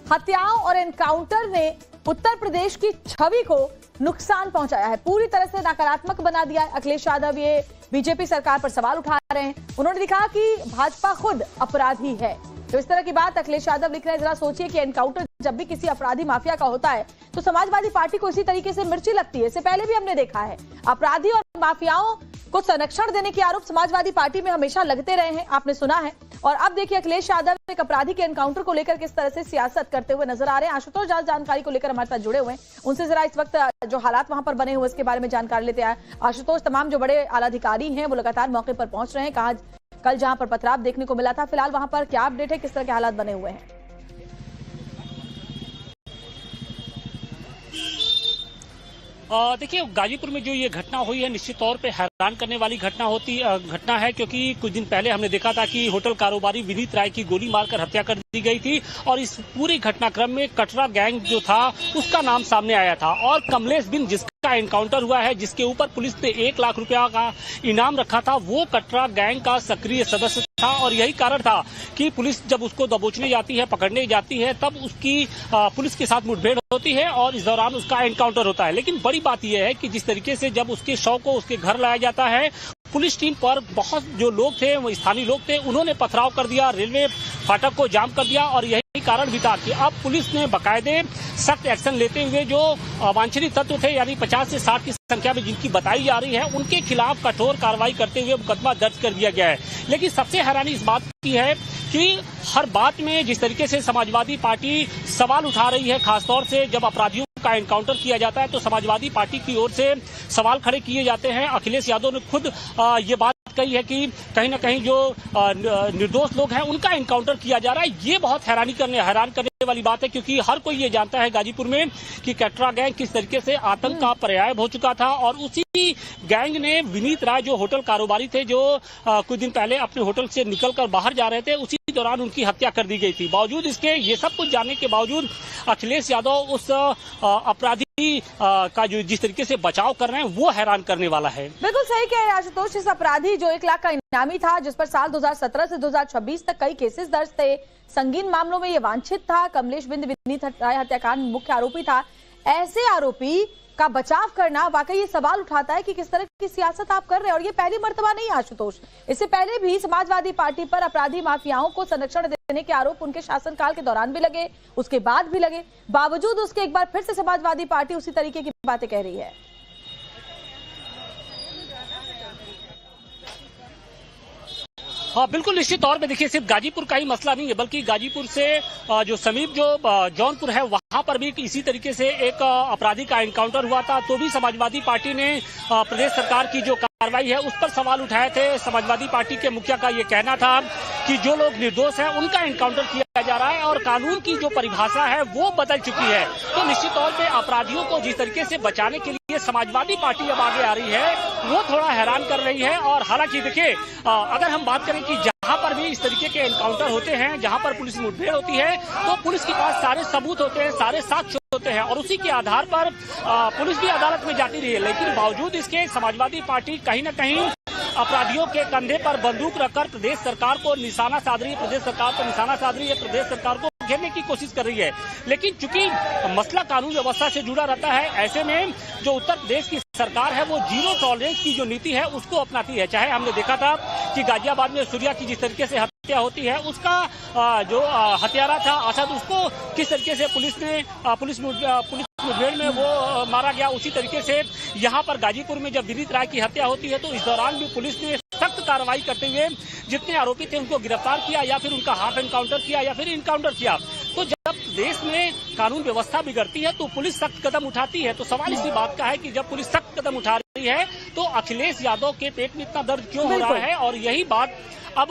हत्याओं और एनकाउंटर ने उत्तर प्रदेश की छवि को नुकसान पहुंचाया है, पूरी तरह से नकारात्मक बना दिया है। अखिलेश यादव ये बीजेपी सरकार पर सवाल उठा रहे हैं। उन्होंने लिखा कि भाजपा खुद अपराधी है। तो इस तरह की बात अखिलेश यादव लिख रहे हैं। जरा सोचिए कि एनकाउंटर जब भी किसी अपराधी माफिया का होता है तो समाजवादी पार्टी को इसी तरीके से मिर्ची लगती है। इससे पहले भी हमने देखा है अपराधी और माफियाओं को संरक्षण देने के आरोप समाजवादी पार्टी में हमेशा लगते रहे हैं, आपने सुना है। और अब देखिए अखिलेश यादव एक अपराधी के एनकाउंटर को लेकर किस तरह से सियासत करते हुए नजर आ रहे हैं। आशुतोष जाल जानकारी को लेकर हमारे साथ जुड़े हुए हैं, उनसे जरा इस वक्त जो हालात वहां पर बने हुए इसके बारे में जानकारी लेते हैं। आशुतोष, तमाम जो बड़े आला अधिकारी हैं वो लगातार मौके पर पहुंच रहे हैं। कहा कल जहां पर पथराव देखने को मिला था, फिलहाल वहां पर क्या अपडेट है, किस तरह के हालात बने हुए हैं? देखिए, गाजीपुर में जो ये घटना हुई है निश्चित तौर पे हैरान करने वाली घटना है, क्योंकि कुछ दिन पहले हमने देखा था कि होटल कारोबारी विनीत राय की गोली मारकर हत्या कर दी गई थी और इस पूरे घटनाक्रम में कटरा गैंग जो था उसका नाम सामने आया था और कमलेश बिन जिसका एनकाउंटर हुआ है, जिसके ऊपर पुलिस ने 1 लाख रुपया का इनाम रखा था, वो कटरा गैंग का सक्रिय सदस्य था। और यही कारण था कि पुलिस जब उसको दबोचने जाती है, पकड़ने जाती है, तब उसकी पुलिस के साथ मुठभेड़ होती है और इस दौरान उसका एनकाउंटर होता है। लेकिन बड़ी बात यह है कि जिस तरीके से जब उसके शव को उसके घर लाया जाता है, पुलिस टीम पर बहुत जो लोग थे, वो स्थानीय लोग थे, उन्होंने पथराव कर दिया, रेलवे फाटक को जाम कर दिया और यही कारण भी था कि अब पुलिस ने बाकायदे सख्त एक्शन लेते हुए जो अवांछनीय तत्व थे, यानी 50 से 60 की संख्या में जिनकी बताई जा रही है, उनके खिलाफ कठोर कार्रवाई करते हुए मुकदमा दर्ज कर दिया गया है। लेकिन सबसे हैरानी इस बात की है कि हर बात में जिस तरीके से समाजवादी पार्टी सवाल उठा रही है, खासतौर से जब अपराधियों का एनकाउंटर किया जाता है तो समाजवादी पार्टी की ओर से सवाल खड़े किए जाते हैं। अखिलेश यादव ने खुद ये बात कही है कि कहीं ना कहीं जो निर्दोष लोग हैं उनका एनकाउंटर किया जा रहा है। ये बहुत हैरान करने वाली बात है, क्योंकि हर कोई ये जानता है गाजीपुर में कि कटरा गैंग किस तरीके से आतंक का पर्याय हो चुका था और उसी गैंग ने विनीत राय जो होटल कारोबारी थे, जो कुछ दिन पहले अपने होटल से निकलकर बाहर जा रहे थे, उसी दौरान उनकी हत्या कर दी गई थी। बावजूद इसके ये सब कुछ जानने के बावजूद अखिलेश यादव उस अपराधी का जो जिस तरीके से बचाव कर रहे हैं वो हैरान करने वाला है। बिल्कुल सही कह रहे हैं आशुतोष। इस अपराधी जो 1 लाख का इनामी था, जिस पर साल 2017 से 2026 तक कई केसेस दर्ज थे, संगीन मामलों में ये वांछित था, कमलेश बिन विनीत राय हत्याकांड में मुख्य आरोपी था, ऐसे आरोपी का बचाव करना वाकई ये सवाल उठाता है कि किस तरह की सियासत आप कर रहे हैं। और ये पहली मर्तबा नहीं आशुतोष, इससे पहले भी समाजवादी पार्टी पर अपराधी माफियाओं को संरक्षण देने के आरोप उनके शासनकाल के दौरान भी लगे, उसके बाद भी लगे, बावजूद उसके एक बार फिर से समाजवादी पार्टी उसी तरीके की बातें कह रही है। हाँ, बिल्कुल निश्चित तौर पे देखिए, सिर्फ गाजीपुर का ही मसला नहीं है, बल्कि गाजीपुर से जो समीप जो जौनपुर है वहां पर भी इसी तरीके से एक अपराधी का एनकाउंटर हुआ था, तो भी समाजवादी पार्टी ने प्रदेश सरकार की जो कार्रवाई है उस पर सवाल उठाए थे। समाजवादी पार्टी के मुखिया का ये कहना था कि जो लोग निर्दोष हैं उनका एनकाउंटर किया जा रहा है और कानून की जो परिभाषा है वो बदल चुकी है। तो निश्चित तौर पे अपराधियों को जिस तरीके से बचाने के लिए समाजवादी पार्टी अब आगे आ रही है वो थोड़ा हैरान कर रही है। और हालांकि देखिए, अगर हम बात करें कि जहां पर भी इस तरीके के एनकाउंटर होते हैं, जहां पर पुलिस मुठभेड़ होती है, तो पुलिस के पास सारे सबूत होते हैं, सारे साक्ष्य होते हैं और उसी के आधार पर पुलिस भी अदालत में जाती रही है। लेकिन बावजूद इसके समाजवादी पार्टी कहीं न कहीं अपराधियों के कंधे पर बंदूक रखकर प्रदेश सरकार को निशाना साध रही है, प्रदेश सरकार को निशाना साध रही है, प्रदेश सरकार को घेरने की कोशिश कर रही है। लेकिन चूंकि मसला कानून व्यवस्था से जुड़ा रहता है, ऐसे में जो उत्तर प्रदेश की सरकार है वो जीरो टॉलरेंस की जो नीति है उसको अपनाती है। चाहे हमने देखा था कि गाजियाबाद में सूर्या की जिस तरीके से हत्या होती है, उसका जो हत्यारा था असद, उसको किस तरीके से पुलिस मुठभेड़ में वो मारा गया, उसी तरीके से यहाँ पर गाजीपुर में जब विनीत राय की हत्या होती है तो इस दौरान भी पुलिस ने सख्त कार्रवाई करते हुए जितने आरोपी थे उनको गिरफ्तार किया या फिर उनका हाफ एनकाउंटर किया या फिर इनकाउंटर किया। तो जब देश में कानून व्यवस्था बिगड़ती है तो पुलिस सख्त कदम उठाती है। तो सवाल इसी बात का है कि जब पुलिस सख्त कदम उठा रही है तो अखिलेश यादव के पेट में इतना दर्द क्यों हो रहा है? और यही बात अब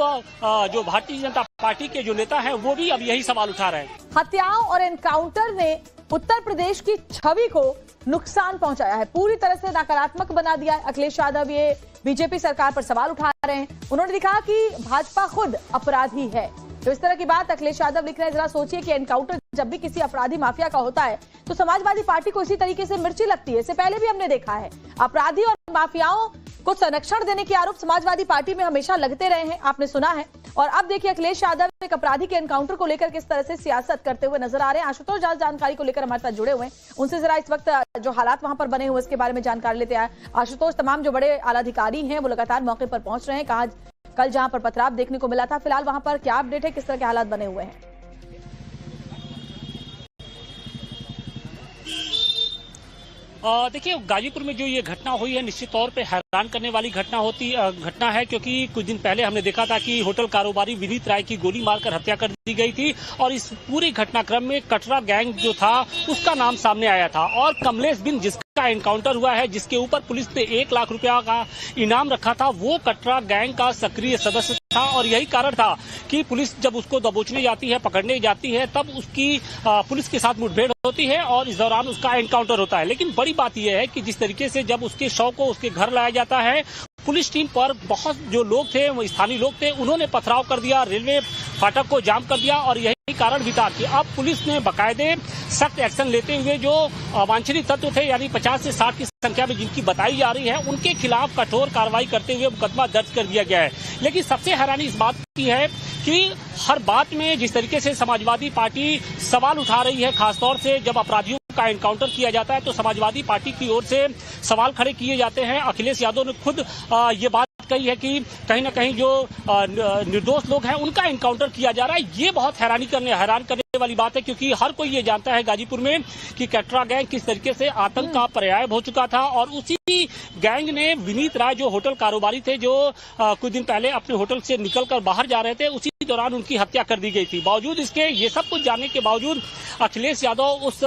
जो भारतीय जनता पार्टी के जो नेता हैं वो भी अब यही सवाल उठा रहे हैं। हत्याओं और एनकाउंटर ने उत्तर प्रदेश की छवि को नुकसान पहुंचाया है, पूरी तरह से नकारात्मक बना दिया है। अखिलेश यादव ये बीजेपी सरकार पर सवाल उठा रहे हैं। उन्होंने लिखा कि भाजपा खुद अपराधी है। तो इस तरह की बात अखिलेश यादव लिख रहे हैं। जरा सोचिए कि एनकाउंटर जब भी किसी अपराधी माफिया का होता है तो समाजवादी पार्टी को इसी तरीके से मिर्ची लगती है। इससे पहले भी हमने देखा है अपराधी और माफियाओं को संरक्षण देने के आरोप समाजवादी पार्टी में हमेशा लगते रहे हैं, आपने सुना है। और अब देखिए अखिलेश यादव एक अपराधी के एनकाउंटर को लेकर किस तरह से सियासत करते हुए नजर आ रहे हैं। आशुतोष जाल जानकारी को लेकर हमारे साथ जुड़े हुए हैं, उनसे जरा इस वक्त जो हालात वहां पर बने हुए इसके बारे में जानकारी लेते हैं। आशुतोष, तमाम जो बड़े आला अधिकारी हैं वो लगातार मौके पर पहुंच रहे हैं। कहा कल जहां पर पथराव देखने को मिला था, फिलहाल वहां पर क्या अपडेट है, किस तरह के हालात बने हुए हैं? देखिए, गाजीपुर में जो ये घटना हुई है निश्चित तौर पे हैरान करने वाली घटना है, क्योंकि कुछ दिन पहले हमने देखा था कि होटल कारोबारी विनीत राय की गोली मारकर हत्या कर दी गई थी और इस पूरे घटनाक्रम में कटरा गैंग जो था उसका नाम सामने आया था और कमलेश बिन जिसका एनकाउंटर हुआ है, जिसके ऊपर पुलिस ने 1 लाख रुपया का इनाम रखा था, वो कटरा गैंग का सक्रिय सदस्य था। और यही कारण था कि पुलिस जब उसको दबोचने जाती है, पकड़ने जाती है, तब उसकी पुलिस के साथ मुठभेड़ होती है और इस दौरान उसका एनकाउंटर होता है। लेकिन बड़ी बात यह है कि जिस तरीके से जब उसके शव को उसके घर लाया जाता है, पुलिस टीम पर बहुत जो लोग थे, वो स्थानीय लोग थे, उन्होंने पथराव कर दिया, रेलवे फाटक को जाम कर दिया और यही कारण भी था कि अब पुलिस ने बाकायदे सख्त एक्शन लेते हुए जो अवांछनीय तत्व थे, यानी 50 से 60 की संख्या में जिनकी बताई जा रही है, उनके खिलाफ कठोर कार्रवाई करते हुए मुकदमा दर्ज कर दिया गया है। लेकिन सबसे हैरानी इस बात की है कि हर बात में जिस तरीके से समाजवादी पार्टी सवाल उठा रही है, खासतौर से जब अपराधियों का एनकाउंटर किया जाता है तो समाजवादी पार्टी की ओर से सवाल खड़े किए जाते हैं। अखिलेश यादव ने खुद ये बात कही है कि कहीं ना कहीं जो निर्दोष लोग हैं उनका एनकाउंटर किया जा रहा है। ये बहुत हैरान करने वाली बात है, क्योंकि हर कोई ये जानता है गाजीपुर में कि कटरा गैंग किस तरीके से आतंक का पर्याय हो चुका था और उसी गैंग ने विनीत राय जो होटल कारोबारी थे, जो कुछ दिन पहले अपने होटल से निकलकर बाहर जा रहे थे, उसी दौरान उनकी हत्या कर दी गई थी। बावजूद इसके, ये सब कुछ जानने के बावजूद अखिलेश यादव उस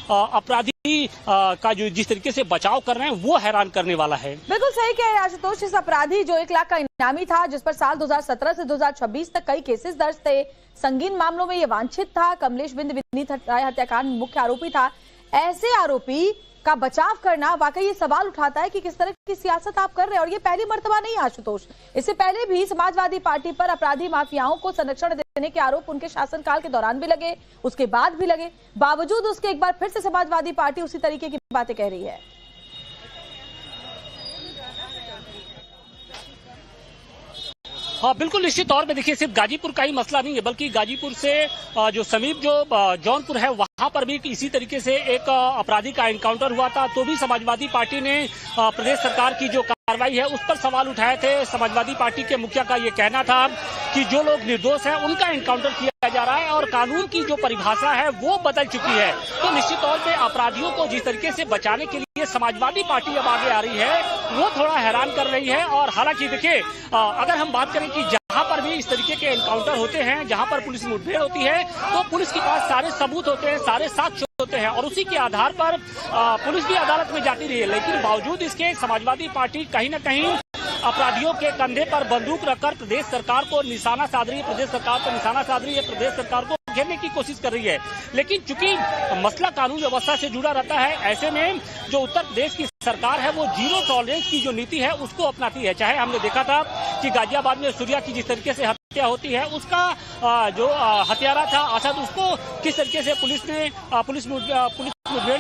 अपराधी का जो जिस तरीके से बचाव कर रहे हैं वो हैरान करने वाला है। बिल्कुल सही कह रहे हैं आशुतोष। इस अपराधी जो 1 लाख का इनामी था, जिस पर साल 2017 से 2026 तक कई केसेस दर्ज थे, संगीन मामलों में ये वांछित था, कमलेश बिन विनीत राय हत्याकांड मुख्य आरोपी था, ऐसे आरोपी का बचाव करना वाकई ये सवाल उठाता है कि किस तरह की सियासत आप कर रहे हैं। और ये पहली मर्तबा नहीं आशुतोष, इससे पहले भी समाजवादी पार्टी पर अपराधी माफियाओं को संरक्षण देने के आरोप उनके शासनकाल के दौरान भी लगे, उसके बाद भी लगे, बावजूद उसके एक बार फिर से समाजवादी पार्टी उसी तरीके की बातें कह रही है। हाँ, बिल्कुल निश्चित तौर पे देखिए, सिर्फ गाजीपुर का ही मसला नहीं है, बल्कि गाजीपुर से जो समीप जो जौनपुर है वहां पर भी इसी तरीके से एक अपराधी का एनकाउंटर हुआ था, तो भी समाजवादी पार्टी ने प्रदेश सरकार की जो कार्रवाई है उस पर सवाल उठाए थे। समाजवादी पार्टी के मुखिया का ये कहना था कि जो लोग निर्दोष हैं उनका एनकाउंटर किया जा रहा है और कानून की जो परिभाषा है वो बदल चुकी है। तो निश्चित तौर पे अपराधियों को जिस तरीके से बचाने के लिए समाजवादी पार्टी अब आगे आ रही है वो थोड़ा हैरान कर रही है। और हालांकि देखिए, अगर हम बात करें कि जहां पर भी इस तरीके के एनकाउंटर होते हैं, जहां पर पुलिस मुठभेड़ होती है, तो पुलिस के पास सारे सबूत होते हैं, सारे साक्ष्य होते हैं और उसी के आधार पर पुलिस भी अदालत में जाती रही है। लेकिन बावजूद इसके समाजवादी पार्टी कहीं न कहीं अपराधियों के कंधे पर बंदूक रखकर प्रदेश सरकार को निशाना साध रही है, प्रदेश सरकार पर निशाना साध रही है, प्रदेश सरकार को घेरने की कोशिश कर रही है। लेकिन चूंकि मसला कानून व्यवस्था से जुड़ा रहता है, ऐसे में जो उत्तर प्रदेश की सरकार है वो जीरो टॉलरेंस की जो नीति है उसको अपनाती है। चाहे हमने देखा था कि गाजियाबाद में सूर्या की जिस तरीके से हत्या होती है, उसका जो हत्यारा था असद, उसको किस तरीके से पुलिस मुठभेड़